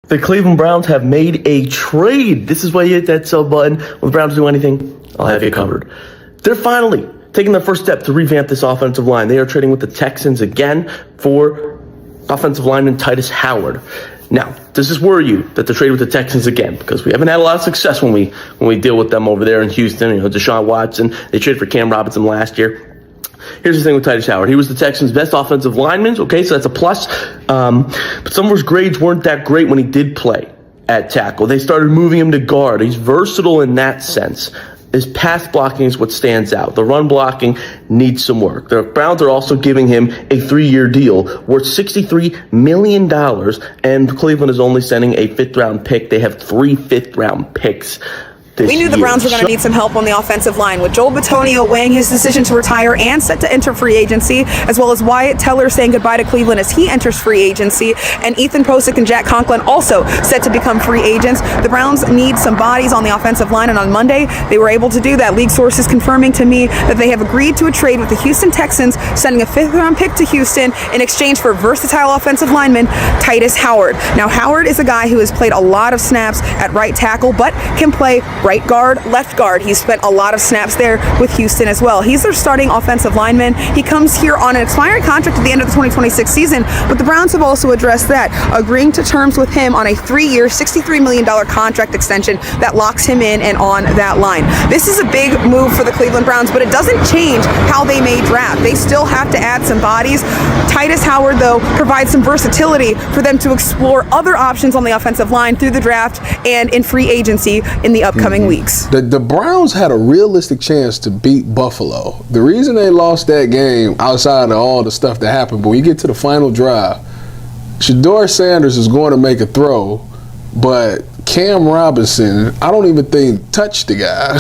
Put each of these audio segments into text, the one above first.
The Cleveland Browns have made a trade. This is why you hit that sub button. When the Browns do anything, I'll have you covered. They're finally taking their first step to revamp this offensive line. They are trading with the Texans again for offensive lineman Tytus Howard. Now, does this worry you that they're trading with the Texans again? Because we haven't had a lot of success when we deal with them over there in Houston. You know, Deshaun Watson, they traded for Cam Robinson last year. Here's the thing with Tytus Howard. He was the Texans' best offensive lineman, okay, so that's a plus. But some of his grades weren't that great when he did play at tackle. They started moving him to guard. He's versatile in that sense. His pass blocking is what stands out. The run blocking needs some work. The Browns are also giving him a 3-year deal worth $63 million, and Cleveland is only sending a 5th-round pick. They have 3 5th-round picks. We knew the Browns were going to need some help on the offensive line, with Joel Bitonio weighing his decision to retire and set to enter free agency, as well as Wyatt Teller saying goodbye to Cleveland as he enters free agency, and Ethan Posick and Jack Conklin also set to become free agents. The Browns need some bodies on the offensive line, and on Monday, they were able to do that. League sources confirming to me that they have agreed to a trade with the Houston Texans, sending a 5th-round pick to Houston in exchange for versatile offensive lineman Tytus Howard. Now, Howard is a guy who has played a lot of snaps at right tackle, but can play right guard, left guard. He's spent a lot of snaps there with Houston as well. He's their starting offensive lineman. He comes here on an expiring contract at the end of the 2026 season, but the Browns have also addressed that, agreeing to terms with him on a 3-year, $63 million contract extension that locks him in and on that line. This is a big move for the Cleveland Browns, but it doesn't change how they may draft. They still have to add some bodies. Tytus Howard, though, provides some versatility for them to explore other options on the offensive line through the draft and in free agency in the upcoming weeks. The Browns had a realistic chance to beat Buffalo. The reason they lost that game, outside of all the stuff that happened, but when you get to the final drive, Shedeur Sanders is going to make a throw, but Cam Robinson, I don't even think touched the guy.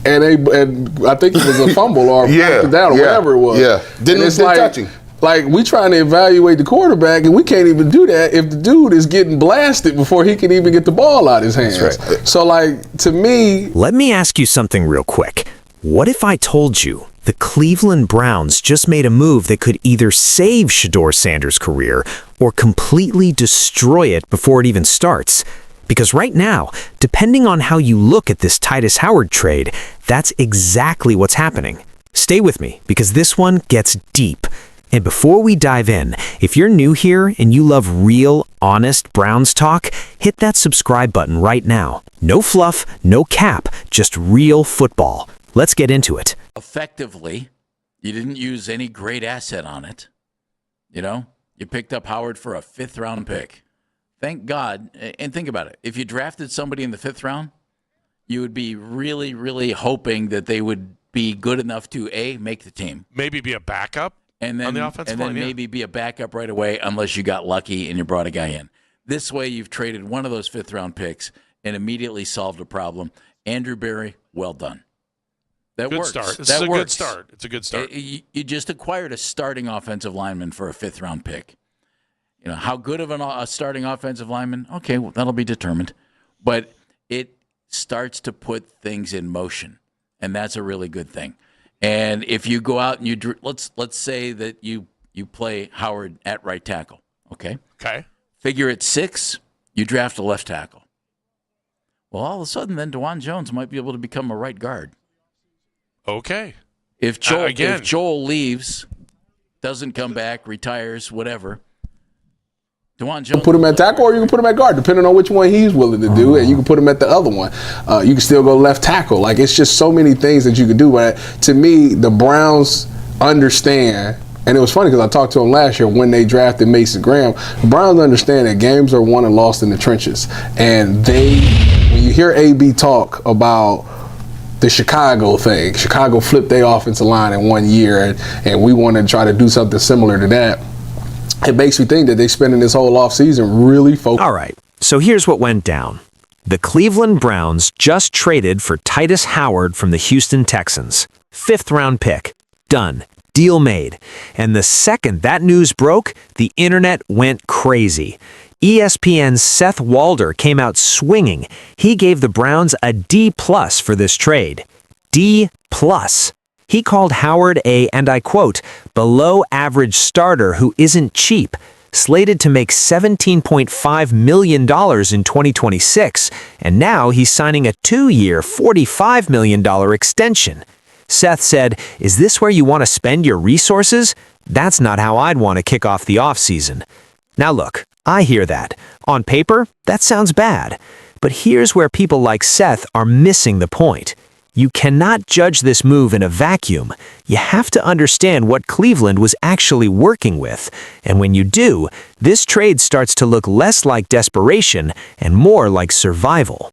and I think it was a fumble or down or whatever it was. Yeah, didn't touch him. Like, we trying to evaluate the quarterback, and we can't even do that if the dude is getting blasted before he can even get the ball out of his hands. That's right. So, like, to me... Let me ask you something real quick. What if I told you the Cleveland Browns just made a move that could either save Shedeur Sanders' career or completely destroy it before it even starts? Because right now, depending on how you look at this Tytus Howard trade, that's exactly what's happening. Stay with me, because this one gets deep. And before we dive in, if you're new here and you love real, honest Browns talk, hit that subscribe button right now. No fluff, no cap, just real football. Let's get into it. Effectively, you didn't use any great asset on it. You know, you picked up Howard for a 5th-round pick. Thank God. And think about it. If you drafted somebody in the 5th round, you would be really, really hoping that they would be good enough to, A, make the team. Maybe be a backup. And then, on the offensive line, maybe be a backup right away unless you got lucky and you brought a guy in. This way, you've traded one of those 5th-round picks and immediately solved a problem. Andrew Berry, well done. That good works. Start. This that is a works. good start. It's a good start. You just acquired a starting offensive lineman for a 5th-round pick. You know, how good of a starting offensive lineman? Okay, well, that'll be determined. But it starts to put things in motion, and that's a really good thing. And if you go out and let's say that you play Howard at right tackle, okay? Okay. Figure at 6, you draft a left tackle. Well, all of a sudden, then DeJuan Jones might be able to become a right guard. Okay. If Joel leaves, doesn't come back, retires, whatever, DeJuan Jones. Put him at tackle or you can put him at guard, depending on which one he's willing to do, and you can put him at the other one. You can still go left tackle. Like, it's just so many things that you can do. But to me, the Browns understand, and it was funny because I talked to them last year when they drafted Mason Graham. The Browns understand that games are won and lost in the trenches. And when you hear AB talk about the Chicago thing, Chicago flipped their offensive line in 1 year, and we want to try to do something similar to that. It makes me think that they're spending this whole offseason really focused. All right, so here's what went down. The Cleveland Browns just traded for Tytus Howard from the Houston Texans. 5th-round pick. Done. Deal made. And the second that news broke, the internet went crazy. ESPN's Seth Walder came out swinging. He gave the Browns a D+ for this trade. D+. He called Howard a, and I quote, below-average starter who isn't cheap. slated to make $17.5 million in 2026, and now he's signing a 2-year, $45 million extension. Seth said, "Is this where you want to spend your resources? That's not how I'd want to kick off the offseason." Now look, I hear that. On paper, that sounds bad. But here's where people like Seth are missing the point. You cannot judge this move in a vacuum. You have to understand what Cleveland was actually working with. And when you do, this trade starts to look less like desperation and more like survival.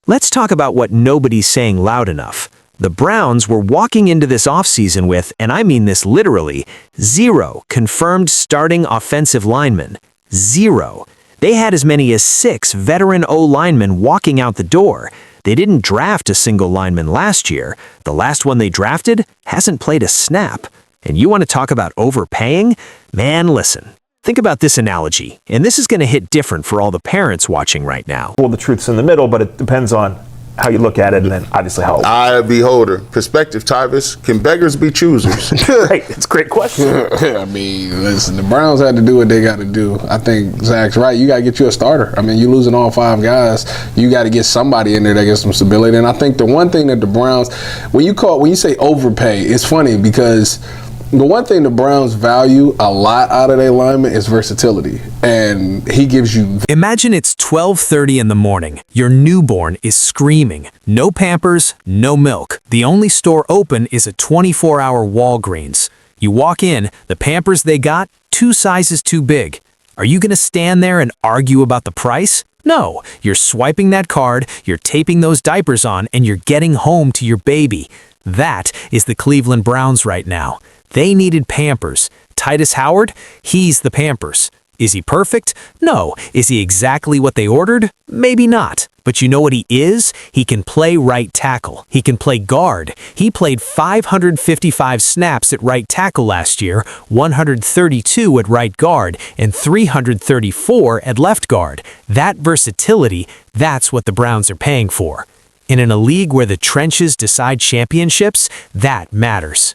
Let's talk about what nobody's saying loud enough. The Browns were walking into this offseason with, and I mean this literally, 0 confirmed starting offensive linemen. 0. They had as many as 6 veteran O-linemen walking out the door. They didn't draft a single lineman last year. The last one they drafted hasn't played a snap. And you want to talk about overpaying? Man, listen. Think about this analogy, and this is going to hit different for all the parents watching right now. Well, the truth's in the middle, but it depends on how you look at it and then obviously how. Eye beholder. Perspective, Tytus. Can beggars be choosers? Right, it's a great question. I mean, listen, the Browns had to do what they got to do. I think Zach's right. You got to get you a starter. I mean, you're losing all 5 guys. You got to get somebody in there that gets some stability. And I think the one thing that the Browns, when you say overpay, it's funny because the one thing the Browns value a lot out of their linemen is versatility. And he gives you. Imagine it's 12:30 in the morning. Your newborn is screaming. No Pampers, no milk. The only store open is a 24-hour Walgreens. You walk in, the Pampers they got, 2 sizes too big. Are you going to stand there and argue about the price? No, you're swiping that card, you're taping those diapers on, and you're getting home to your baby. That is the Cleveland Browns right now. They needed Pampers. Tytus Howard, he's the Pampers. Is he perfect? No. Is he exactly what they ordered? Maybe not. But you know what he is? He can play right tackle. He can play guard. He played 555 snaps at right tackle last year, 132 at right guard, and 334 at left guard. That versatility, that's what the Browns are paying for. And in a league where the trenches decide championships, that matters.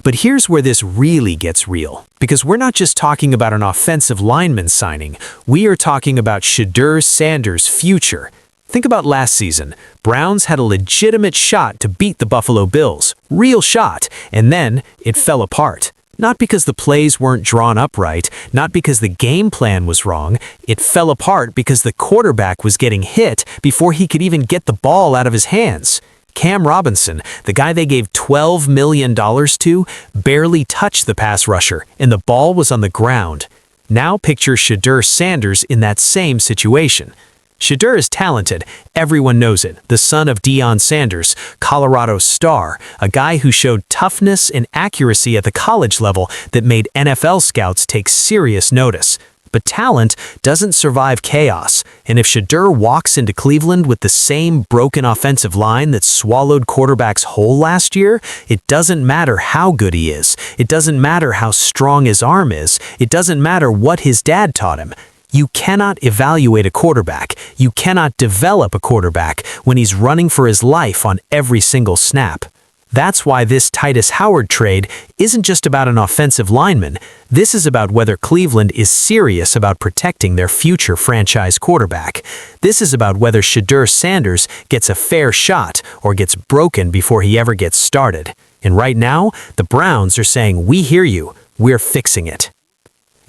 But here's where this really gets real, because we're not just talking about an offensive lineman signing, we are talking about Shedeur Sanders' future. Think about last season. Browns had a legitimate shot to beat the Buffalo Bills, real shot, and then it fell apart. Not because the plays weren't drawn up right, not because the game plan was wrong, it fell apart because the quarterback was getting hit before he could even get the ball out of his hands. Cam Robinson, the guy they gave $12 million to, barely touched the pass rusher, and the ball was on the ground. Now picture Shedeur Sanders in that same situation. Shedeur is talented, everyone knows it, the son of Deion Sanders, Colorado's star, a guy who showed toughness and accuracy at the college level that made NFL scouts take serious notice. But talent doesn't survive chaos, and if Shedeur walks into Cleveland with the same broken offensive line that swallowed quarterbacks whole last year, it doesn't matter how good he is. It doesn't matter how strong his arm is. It doesn't matter what his dad taught him. You cannot evaluate a quarterback. You cannot develop a quarterback when he's running for his life on every single snap. That's why this Tytus Howard trade isn't just about an offensive lineman. This is about whether Cleveland is serious about protecting their future franchise quarterback. This is about whether Shedeur Sanders gets a fair shot or gets broken before he ever gets started. And right now, the Browns are saying, "We hear you. We're fixing it."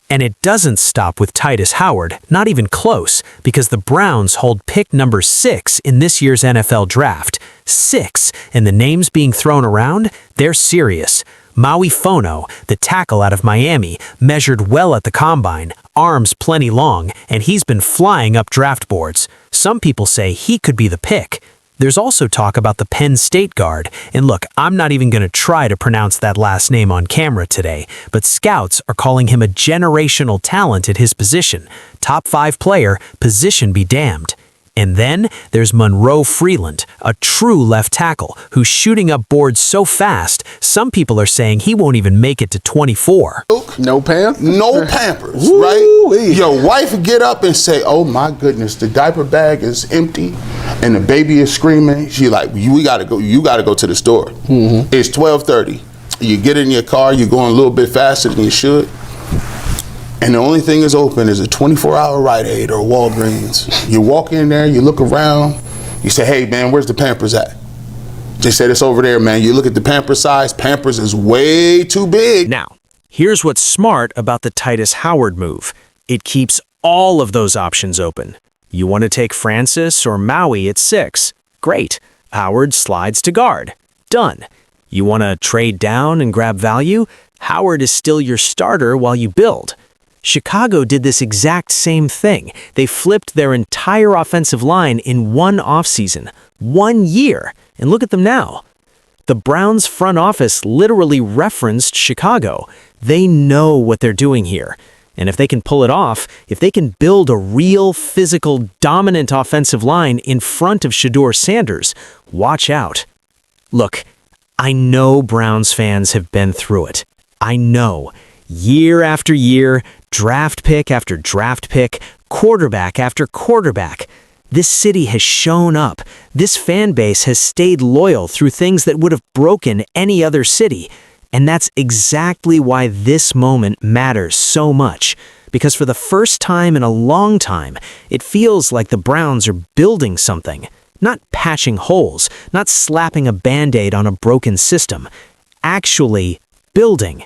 And it doesn't stop with Tytus Howard, not even close, because the Browns hold pick number 6 in this year's NFL draft. 6, and the names being thrown around, they're serious. Maui Fono, the tackle out of Miami, measured well at the combine, arms plenty long, and he's been flying up draft boards. Some people say he could be the pick. There's also talk about the Penn State guard, and look, I'm not even going to try to pronounce that last name on camera today, but scouts are calling him a generational talent at his position. Top 5 player, position be damned. And then there's Monroe Freeland, a true left tackle who's shooting up boards so fast, some people are saying he won't even make it to 24. No Pampers? No Pampers, right? Your wife would get up and say, "Oh my goodness, the diaper bag is empty and the baby is screaming." She like, "We gotta go, you gotta go to the store." Mm-hmm. It's 12:30. You get in your car, you're going a little bit faster than you should. and the only thing is open is a 24-hour Rite Aid or Walgreens. You walk in there, you look around, you say, hey man, where's the Pampers at? They said it's over there, man. You look at the Pampers size, Pampers is way too big. Now, here's what's smart about the Tytus Howard move. It keeps all of those options open. You want to take Francis or Maui at 6? Great. Howard slides to guard. Done. You want to trade down and grab value? Howard is still your starter while you build. Chicago did this exact same thing. They flipped their entire offensive line in one offseason, 1 year, and look at them now. The Browns front office literally referenced Chicago. They know what they're doing here. And if they can pull it off, if they can build a real, physical, dominant offensive line in front of Shedeur Sanders, watch out. Look, I know Browns fans have been through it. I know. Year after year, draft pick after draft pick, quarterback after quarterback. This city has shown up. This fan base has stayed loyal through things that would have broken any other city. And that's exactly why this moment matters so much. Because for the first time in a long time, it feels like the Browns are building something. Not patching holes, not slapping a Band-Aid on a broken system. Actually building.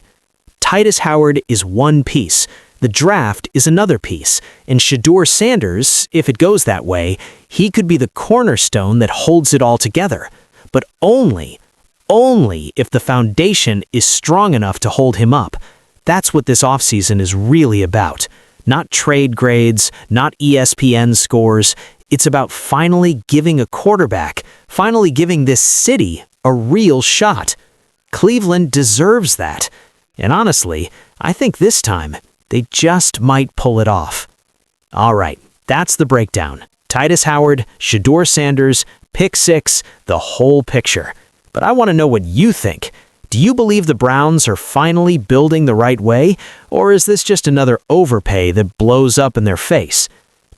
Tytus Howard is one piece. The draft is another piece. And Shedeur Sanders, if it goes that way, he could be the cornerstone that holds it all together. But only if the foundation is strong enough to hold him up. That's what this offseason is really about. Not trade grades, not ESPN scores. It's about finally giving a quarterback, finally giving this city a real shot. Cleveland deserves that. And honestly, I think this time, they just might pull it off. All right, that's the breakdown. Tytus Howard, Shedeur Sanders, pick 6, the whole picture. But I want to know what you think. Do you believe the Browns are finally building the right way? Or is this just another overpay that blows up in their face?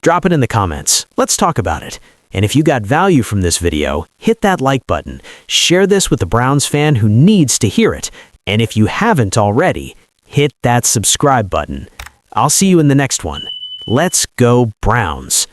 Drop it in the comments. Let's talk about it. And if you got value from this video, hit that like button. Share this with a Browns fan who needs to hear it. And if you haven't already, hit that subscribe button. I'll see you in the next one. Let's go Browns.